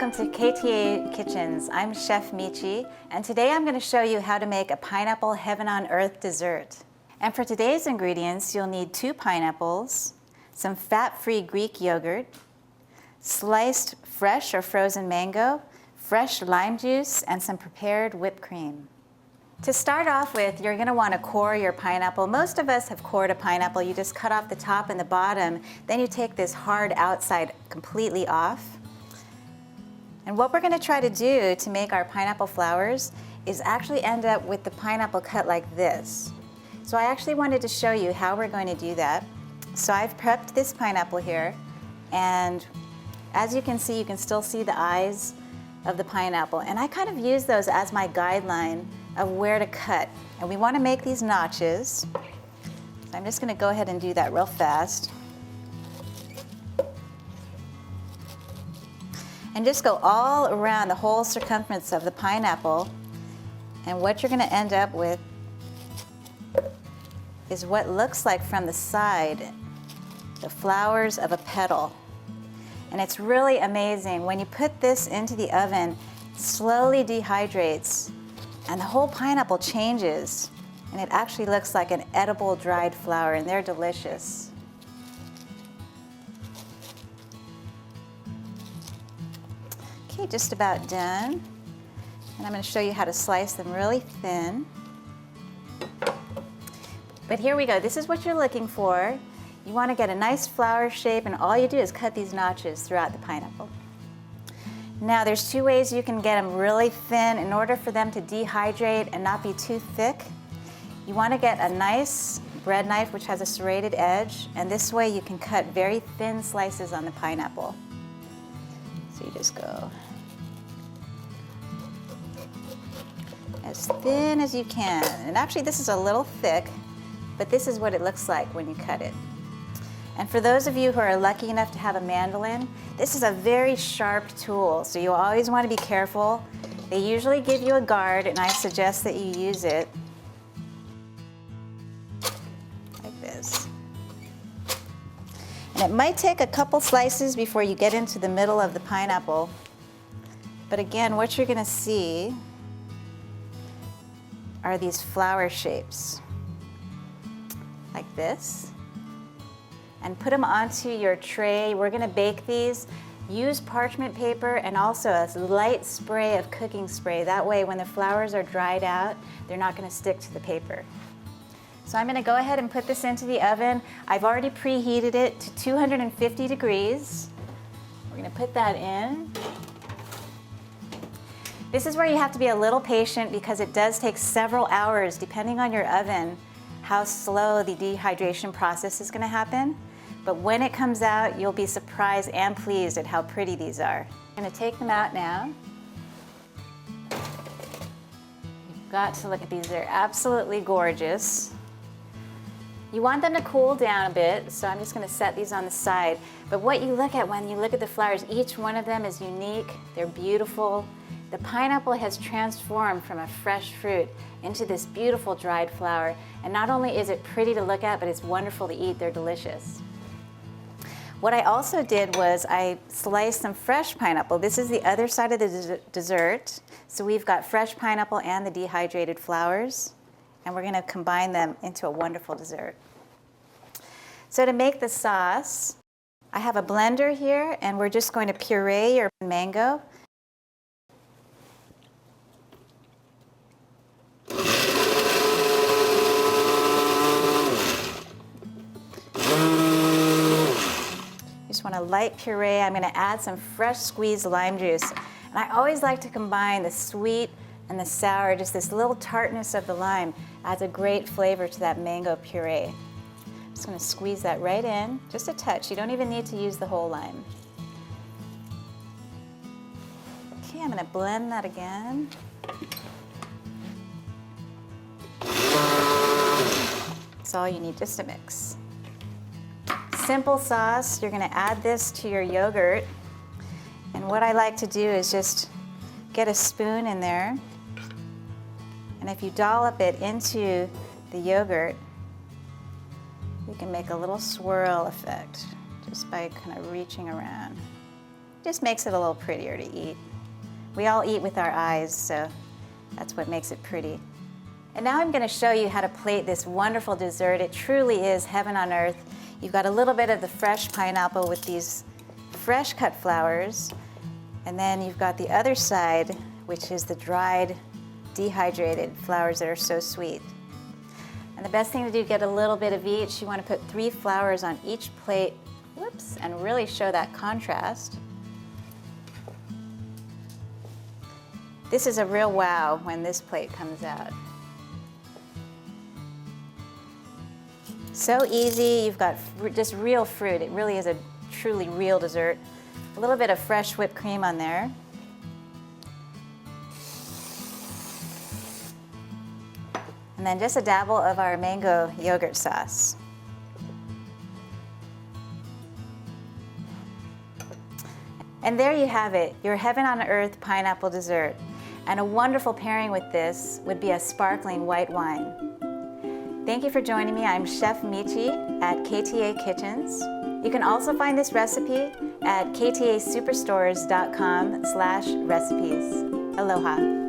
welcome to KTA Kitchens. I'm Chef Michi, and today I'm going to show you how to make a pineapple heaven on earth dessert. And for today's ingredients, you'll need 2 pineapples, some fat-free Greek yogurt, sliced fresh or frozen mango, fresh lime juice, and some prepared whipped cream. To start off with, you're going to want to core your pineapple. Most of us have cored a pineapple. You just cut off the top and the bottom. Then you take this hard outside completely off. And what we're going to try to do to make our pineapple flowers is actually end up with the pineapple cut like this. So I actually wanted to show you how we're going to do that. So I've prepped this pineapple here, and as you can still see the eyes of the pineapple. And I kind of use those as my guideline of where to cut. And we want to make these notches. So I'm just going to go ahead and do that real fast. And just go all around the whole circumference of the pineapple. And what you're going to end up with is what looks like from the side the flowers of a petal. And it's really amazing. When you put this into the oven, it slowly dehydrates and the whole pineapple changes, and it actually looks like an edible dried flower, and they're delicious. Okay, just about done. And I'm going to show you how to slice them really thin. But here we go. This is what you're looking for. You want to get a nice flower shape, and all you do is cut these notches throughout the pineapple. Now there's 2 ways you can get them really thin in order for them to dehydrate and not be too thick. You want to get a nice bread knife which has a serrated edge, and this way you can cut very thin slices on the pineapple. So you just go as thin as you can. And actually this is a little thick, but this is what it looks like when you cut it. And for those of you who are lucky enough to have a mandolin, this is a very sharp tool, so you always want to be careful. They usually give you a guard, and I suggest that you use it like this. And it might take a couple slices before you get into the middle of the pineapple. But again, what you're going to see are these flower shapes like this. And put them onto your tray. We're going to bake these. Use parchment paper and also a light spray of cooking spray. That way when the flowers are dried out, they're not going to stick to the paper. So I'm going to go ahead and put this into the oven. I've already preheated it to 250 degrees. We're going to put that in. This is where you have to be a little patient because it does take several hours, depending on your oven, how slow the dehydration process is going to happen. But when it comes out, you'll be surprised and pleased at how pretty these are. I'm going to take them out now. You've got to look at these. They're absolutely gorgeous. You want them to cool down a bit, so I'm just going to set these on the side. But what you look at when you look at the flowers, each one of them is unique. They're beautiful. The pineapple has transformed from a fresh fruit into this beautiful dried flower. And not only is it pretty to look at, but it's wonderful to eat. They're delicious. What I also did was I sliced some fresh pineapple. This is the other side of the dessert. So we've got fresh pineapple and the dehydrated flowers, and we're going to combine them into a wonderful dessert. So to make the sauce, I have a blender here, and we're just going to puree your mango. Want a light puree. I'm going to add some fresh squeezed lime juice. And I always like to combine the sweet and the sour. Just this little tartness of the lime adds a great flavor to that mango puree. I'm just going to squeeze that right in, just a touch. You don't even need to use the whole lime. Okay, I'm going to blend that again. That's all you need, just a mix. Simple sauce. You're going to add this to your yogurt, and what I like to do is just get a spoon in there, and if you dollop it into the yogurt, you can make a little swirl effect just by kind of reaching around. Just makes it a little prettier to eat. We all eat with our eyes, so that's what makes it pretty. And now I'm going to show you how to plate this wonderful dessert. It truly is heaven on earth. You've got a little bit of the fresh pineapple with these fresh cut flowers, and then you've got the other side, which is the dried, dehydrated flowers that are so sweet. And the best thing to do, get a little bit of each. You want to put 3 flowers on each plate, whoops, and really show that contrast. This is a real wow when this plate comes out. So easy, you've got just real fruit. It really is a truly real dessert. A little bit of fresh whipped cream on there. And then just a dabble of our mango yogurt sauce. And there you have it, your heaven on earth pineapple dessert. And a wonderful pairing with this would be a sparkling white wine. Thank you for joining me. I'm Chef Michi at KTA Kitchens. You can also find this recipe at ktasuperstores.com/recipes. Aloha.